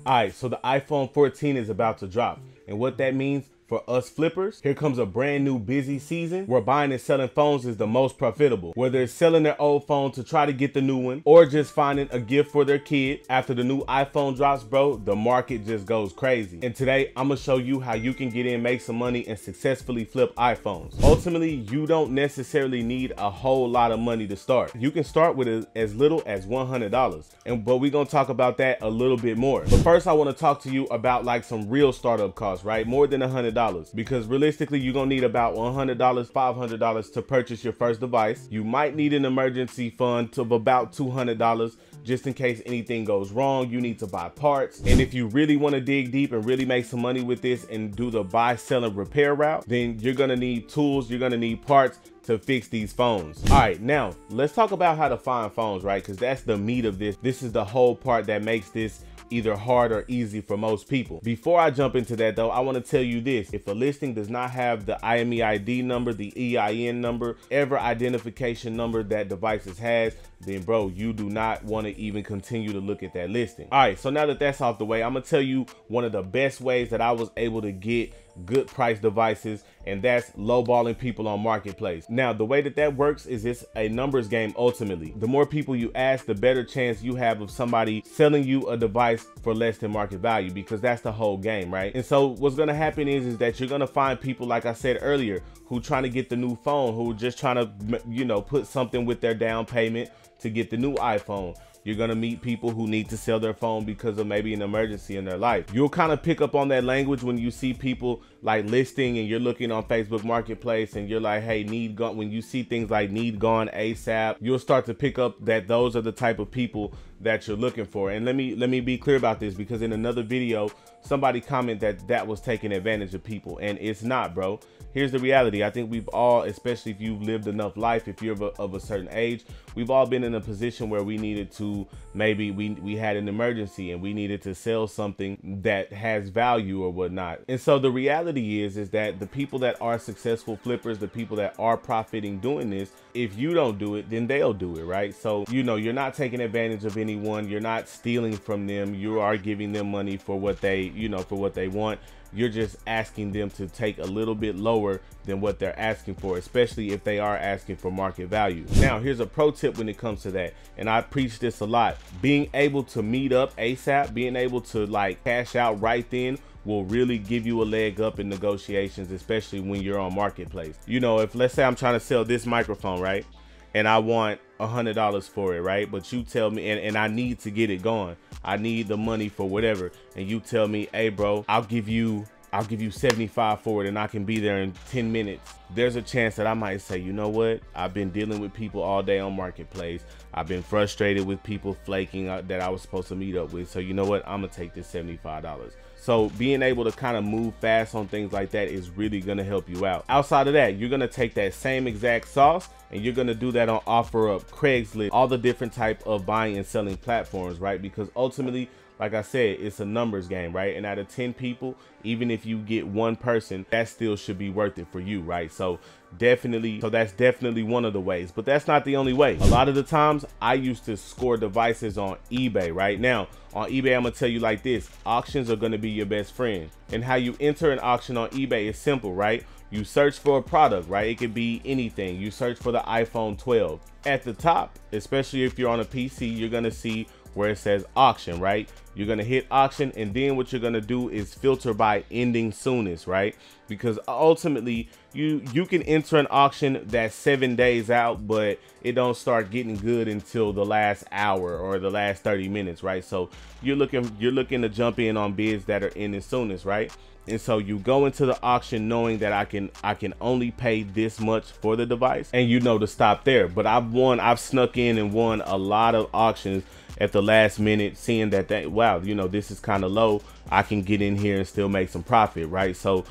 All right, so the iPhone 14 is about to drop. And what that means for us flippers, here comes a brand new busy season where buying and selling phones is the most profitable. Whether it's selling their old phone to try to get the new one or just finding a gift for their kid. After the new iPhone drops, bro, the market just goes crazy. And today, I'm gonna show you how you can get in, make some money, and successfully flip iPhones. Ultimately, you don't necessarily need a whole lot of money to start. You can start with as little as $100. But we're gonna talk about that a little bit more. But first, I wanna talk to you about like some real startup costs, right? More than $100. Because realistically, you're gonna need about $100, $500 to purchase your first device. You might need an emergency fund of about $200 just in case anything goes wrong. You need to buy parts. And if you really want to dig deep and really make some money with this and do the buy, sell, and repair route, then you're gonna need tools, you're gonna need parts to fix these phones. All right, now let's talk about how to find phones, right? Because that's the meat of this. This is the whole part that makes this either hard or easy for most people. Before I jump into that though, I want to tell you this. If a listing does not have the IMEID number, the EIN number, ever identification number that devices has, then bro, you do not want to even continue to look at that listing. All right, so now that that's off the way, I'm gonna tell you one of the best ways that I was able to get good price devices, and that's lowballing people on marketplace. Now the way that that works is it's a numbers game. Ultimately, the more people you ask, the better chance you have of somebody selling you a device for less than market value, because that's the whole game, right? And so what's gonna happen is that you're gonna find people, like I said earlier, who trying to get the new phone, who are just trying to, you know, put something with their down payment to get the new iPhone. You're gonna meet people who need to sell their phone because of maybe an emergency in their life. You'll kind of pick up on that language when you see people like listing and you're looking on Facebook Marketplace and you're like, hey, need gone. When you see things like need gone ASAP, you'll start to pick up that those are the type of people that you're looking for. And let me be clear about this, because in another video, somebody commented that was taking advantage of people, and it's not, bro. Here's the reality. I think we've all, especially if you've lived enough life, if you're of a certain age, we've all been in a position where we needed to, maybe we had an emergency and we needed to sell something that has value or whatnot. And so the reality is that the people that are successful flippers, the people that are profiting doing this, if you don't do it, then they'll do it, right? So, you know, you're not taking advantage of anyone. You're not stealing from them. You are giving them money for what they, you know, for what they want. You're just asking them to take a little bit lower than what they're asking for, especially if they are asking for market value. Now, here's a pro tip when it comes to that, and I preach this a lot. Being able to meet up ASAP, being able to like cash out right then, will really give you a leg up in negotiations, especially when you're on marketplace. You know, if let's say I'm trying to sell this microphone, right, and I want $100 for it, right? But you tell me, and I need to get it going. I need the money for whatever. And you tell me, hey bro, I'll give you 75 for it and I can be there in 10 minutes. There's a chance that I might say, you know what? I've been dealing with people all day on marketplace. I've been frustrated with people flaking that I was supposed to meet up with. So you know what? I'm gonna take this $75. So being able to kind of move fast on things like that is really gonna help you out. Outside of that, you're gonna take that same exact sauce and you're gonna do that on OfferUp, Craigslist, all the different type of buying and selling platforms, right? Because ultimately, like I said, it's a numbers game, right? And out of 10 people, even if you get one person, that still should be worth it for you, right? So that's definitely one of the ways, but that's not the only way. A lot of the times I used to score devices on eBay. Right now on eBay, I'm gonna tell you like this: auctions are gonna be your best friend. And how you enter an auction on eBay is simple, right? You search for a product, right? It could be anything. You search for the iPhone 12. At the top, especially if you're on a PC, you're gonna see where it says auction, right? You're gonna hit auction, and then what you're gonna do is filter by ending soonest, right? Because ultimately you can enter an auction that's 7 days out, but it don't start getting good until the last hour or the last 30 minutes, right? So you're looking to jump in on bids that are ending soonest, right? And so you go into the auction knowing that I can only pay this much for the device, and you know to stop there. But I've snuck in and won a lot of auctions at the last minute, seeing that wow, you know, this is kind of low. I can get in here and still make some profit, right? So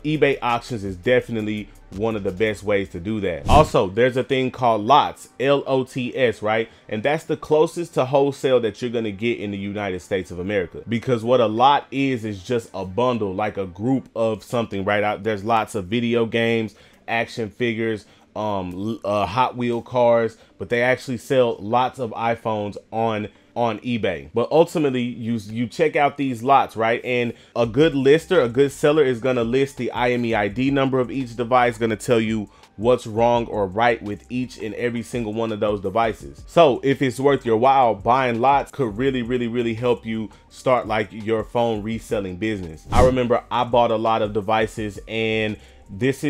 eBay auctions is definitely one of the best ways to do that. Also, there's a thing called lots, LOTS, right? And that's the closest to wholesale that you're gonna get in the United States of America. Because what a lot is just a bundle, like a group of something, right? There's lots of video games, action figures, Hot Wheel cars, but they actually sell lots of iPhones on on eBay. But ultimately, you check out these lots, right? And a good lister, a good seller is gonna list the IMEID number of each device, gonna tell you what's wrong or right with each and every single one of those devices. So if it's worth your while, buying lots could really help you start like your phone reselling business. I remember I bought a lot of devices, and this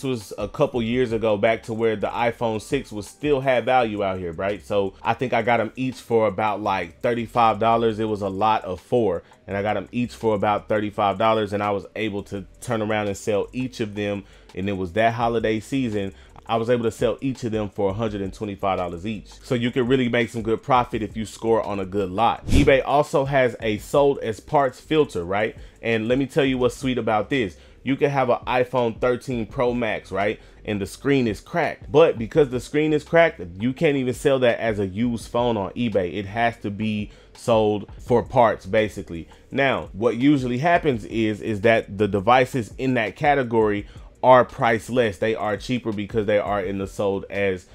was a couple years ago, back to where the iPhone 6 was still had value out here, right? So I think I got them each for about like $35. It was a lot of 4, and I got them each for about $35, and I was able to turn around and sell each of them. And it was that holiday season, I was able to sell each of them for $125 each. So you can really make some good profit if you score on a good lot. eBay also has a sold as parts filter, right? And let me tell you what's sweet about this. You can have an iPhone 13 Pro Max, right? And the screen is cracked. But because the screen is cracked, you can't even sell that as a used phone on eBay. It has to be sold for parts, basically. Now, what usually happens is that the devices in that category are priced less. They are cheaper because they are in the sold as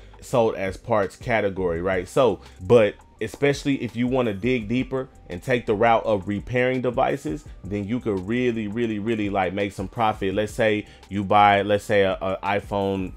parts category, right? So, but especially if you want to dig deeper and take the route of repairing devices, then you could really like make some profit. Let's say you buy, let's say a iPhone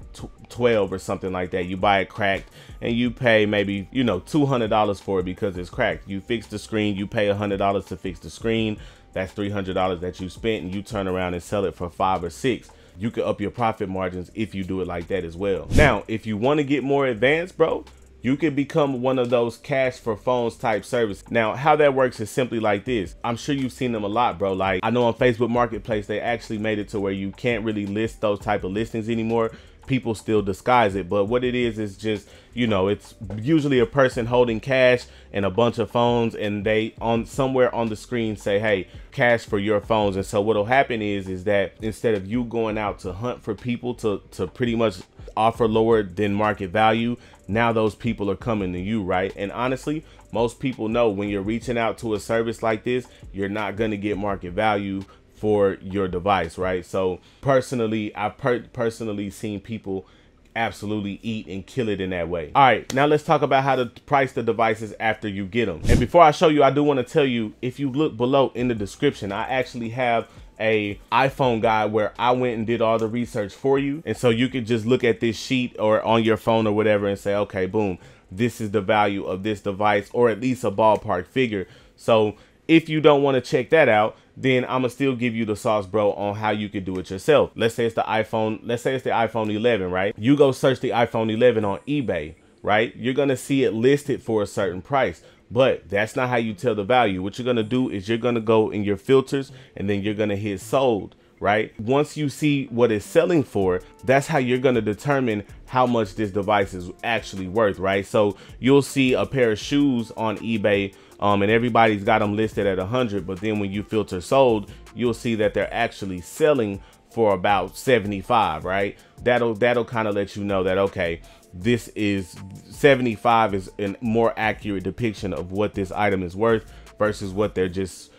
12 or something like that. You buy it cracked and you pay maybe, you know, $200 for it because it's cracked. You fix the screen, you pay $100 to fix the screen. That's $300 that you spent, and you turn around and sell it for $5 or $6. You can up your profit margins if you do it like that as well. Now, if you want to get more advanced, bro, you can become one of those cash for phones type service. Now, how that works is simply like this. I'm sure you've seen them a lot, bro. Like, I know on Facebook Marketplace, they actually made it to where you can't really list those type of listings anymore. People still disguise it, but what it is just, you know, it's usually a person holding cash and a bunch of phones, and they on somewhere on the screen say, hey, cash for your phones. And so what'll happen is that instead of you going out to hunt for people to pretty much offer lower than market value, now those people are coming to you, right? And honestly, most people know when you're reaching out to a service like this, you're not going to get market value for your device, right? So personally, I've personally seen people absolutely eat and kill it in that way. All right, now let's talk about how to price the devices after you get them. And before I show you, I do want to tell you, if you look below in the description, I actually have a iPhone guide where I went and did all the research for you. And so you could just look at this sheet or on your phone or whatever and say, okay, boom, this is the value of this device, or at least a ballpark figure. So if you don't want to check that out, then I'm gonna still give you the sauce, bro, on how you can do it yourself. Let's say it's the iPhone 11, right? You go search the iPhone 11 on eBay, right? You're gonna see it listed for a certain price, but that's not how you tell the value. What you're gonna do is you're gonna go in your filters and then you're gonna hit sold, right? Once you see what it's selling for, that's how you're gonna determine how much this device is actually worth, right? So you'll see a pair of shoes on eBay, and everybody's got them listed at 100, but then when you filter sold, you'll see that they're actually selling for about 75, right? That'll kind of let you know that, okay, this is 75 is a more accurate depiction of what this item is worth versus what they're just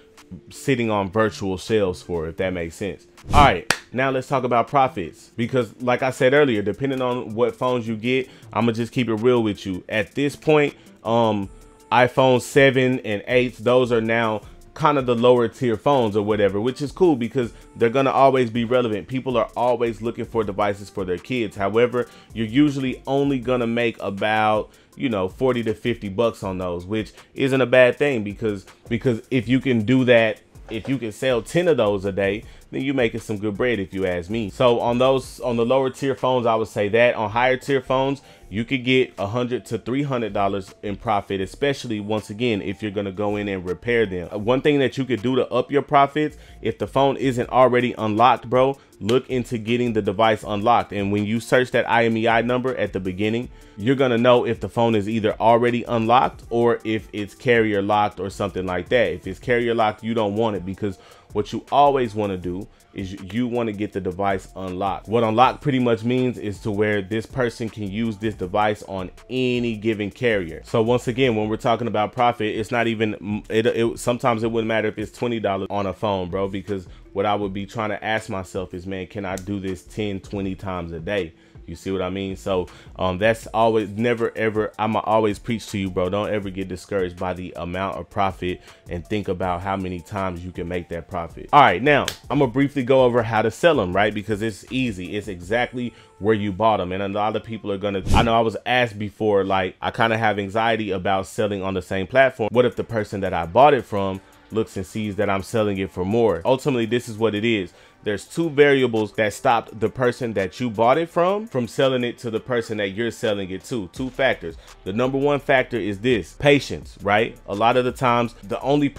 sitting on virtual shelves for, if that makes sense. All right, now let's talk about profits, because like I said earlier, depending on what phones you get, I'm gonna just keep it real with you. At this point, iPhone 7 and 8s, those are now kind of the lower tier phones or whatever, which is cool because they're gonna always be relevant. People are always looking for devices for their kids. However, you're usually only gonna make about, you know, 40 to 50 bucks on those, which isn't a bad thing, because if you can do that, if you can sell 10 of those a day, then you're making some good bread, if you ask me. So on the lower tier phones, I would say that. On higher tier phones, you could get $100 to $300 in profit, especially once again, if you're gonna go in and repair them. One thing that you could do to up your profits, if the phone isn't already unlocked, bro, look into getting the device unlocked. And when you search that IMEI number at the beginning, you're gonna know if the phone is either already unlocked or if it's carrier locked or something like that. If it's carrier locked, you don't want it, because what you always want to do is you want to get the device unlocked. What unlocked pretty much means is to where this person can use this device on any given carrier. So once again, when we're talking about profit, it's not even, sometimes it wouldn't matter if it's $20 on a phone, bro, because what I would be trying to ask myself is, man, can I do this 10, 20 times a day? You see what I mean? So that's always, never ever, I'ma always preach to you, bro. Don't ever get discouraged by the amount of profit, and think about how many times you can make that profit. All right, now I'm gonna briefly go over how to sell them, right? Because it's easy. It's exactly where you bought them. And a lot of people are gonna, I know I was asked before, like, I kind of have anxiety about selling on the same platform. What if the person that I bought it from looks and sees that I'm selling it for more? Ultimately, this is what it is. There's two variables that stopped the person that you bought it from selling it to the person that you're selling it to. Two factors. The number one factor is this: patience, right? A lot of the times, the only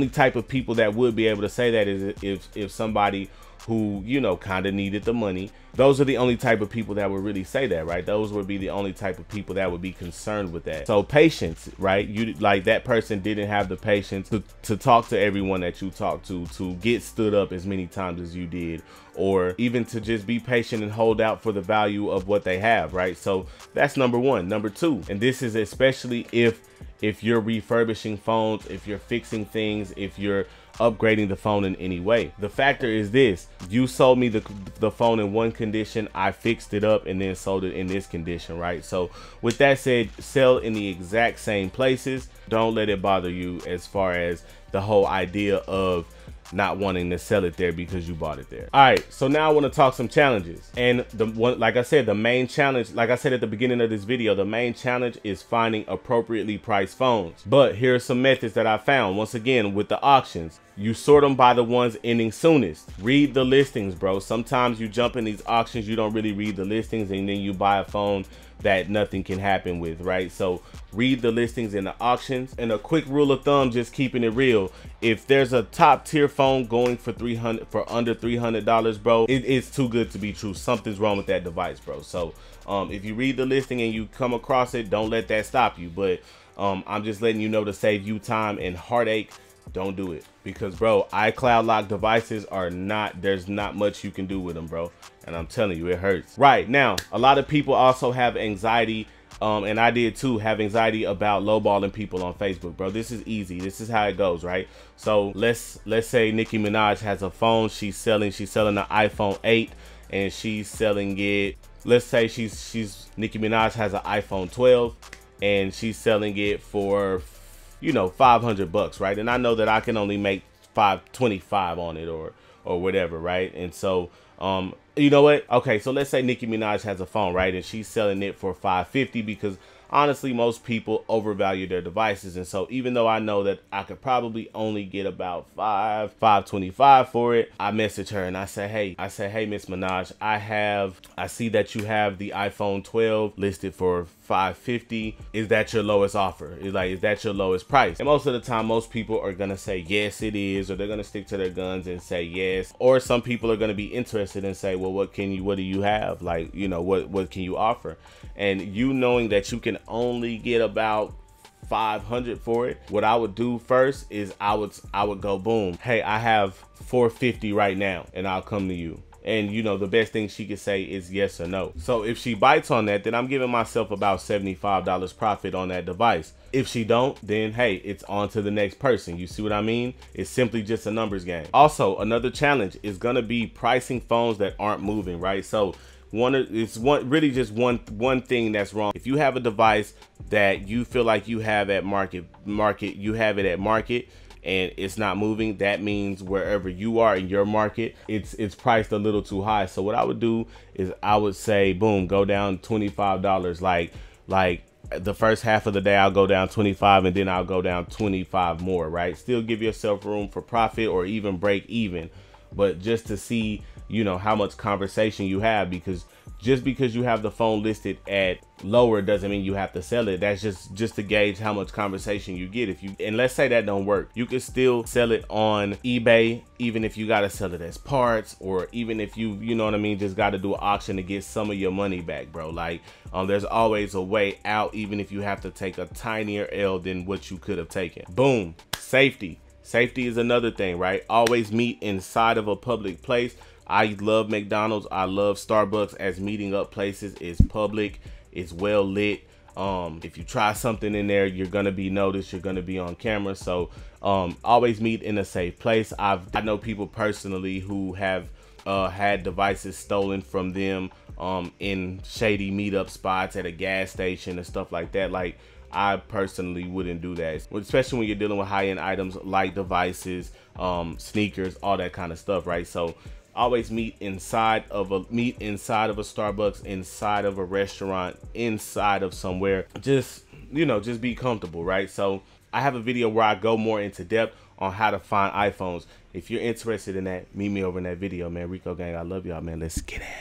type of people that would be able to say that is if somebody who, you know, kind of needed the money. Those are the only type of people that would really say that, right? Those would be the only type of people that would be concerned with that. So patience, right? You, like, that person didn't have the patience to talk to everyone that you talked to get stood up as many times as you did, or even to just be patient and hold out for the value of what they have, right? So that's number one. Number two, and this is especially if you're refurbishing phones, if you're fixing things, if you're upgrading the phone in any way. The factor is this: you sold me the phone in one condition, I fixed it up and then sold it in this condition, right? So with that said, sell in the exact same places. Don't let it bother you as far as the whole idea of not wanting to sell it there because you bought it there. All right, so now I want to talk some challenges. And the one, like I said, the main challenge, like I said at the beginning of this video, the main challenge is finding appropriately priced phones. But here are some methods that I found. Once again, with the auctions, you sort them by the ones ending soonest. Read the listings, bro. Sometimes you jump in these auctions, you don't really read the listings, and then you buy a phone that nothing can happen with, right? So read the listings in the auctions. And a quick rule of thumb, just keeping it real, if there's a top tier phone going for under $300, bro, it's too good to be true. Something's wrong with that device, bro. So if you read the listing and you come across it, don't let that stop you. But I'm just letting you know, to save you time and heartache, don't do it. Because, bro, iCloud lock devices are not, there's not much you can do with them, bro. And I'm telling you, it hurts. Right, now, a lot of people also have anxiety, and I did too, have anxiety about lowballing people on Facebook, bro. This is easy. This is how it goes, right? So let's say Nicki Minaj has a phone. She's selling the iPhone 8, and she's selling it. Let's say Nicki Minaj has an iPhone 12, and she's selling it for, you know, $500, right? And I know that I can only make $525 on it or whatever, right? And so you know what? Okay, so let's say Nicki Minaj has a phone, right? And she's selling it for $550 because honestly, most people overvalue their devices. And so even though I know that I could probably only get about $525 for it, I message her and I say, hey, Miss Minaj, I see that you have the iPhone 12 listed for $550. Is that your lowest offer? Is that your lowest price? And most of the time, most people are gonna say yes, it is, or they're gonna stick to their guns and say yes. Or some people are gonna be interested and say, well, what do you have? Like, you know, what can you offer? And you knowing that you can only get about $500 for it, what I would do first is I would go, boom, hey, I have $450 right now, and I'll come to you. And you know, the best thing she could say is yes or no. So if she bites on that, then I'm giving myself about $75 profit on that device. If she don't, then hey, it's on to the next person. You see what I mean? It's simply just a numbers game. Also, another challenge is gonna be pricing phones that aren't moving, right? So really just one thing that's wrong. If you have a device that you feel like you have at market, you have it at market, and it's not moving, that means wherever you are in your market, it's priced a little too high. So what I would do is I would say, boom, go down $25. Like the first half of the day, I'll go down 25, and then I'll go down 25 more, right? Still give yourself room for profit or even break even, but just to see, you know, how much conversation you have, because just because you have the phone listed at lower doesn't mean you have to sell it. That's just to gauge how much conversation you get. And let's say that don't work, you can still sell it on eBay, even if you got to sell it as parts, or even if you know what I mean, just got to do an auction to get some of your money back, bro. Like there's always a way out, even if you have to take a tinier L than what you could have taken. Boom. Safety is another thing, right? Always meet inside of a public place. I love McDonald's, I love Starbucks as meeting up places. It's public, it's well lit. If you try something in there, you're gonna be noticed, you're gonna be on camera. So always meet in a safe place. I know people personally who have had devices stolen from them in shady meetup spots at a gas station and stuff like that. Like, I personally wouldn't do that, especially when you're dealing with high-end items like devices, sneakers, all that kind of stuff, right? So always meet inside of a Starbucks, inside of a restaurant, inside of somewhere. Just, you know, just be comfortable, right? So I have a video where I go more into depth on how to find iPhones. If you're interested in that, meet me over in that video, man. Rico Gang, I love y'all, man. Let's get it.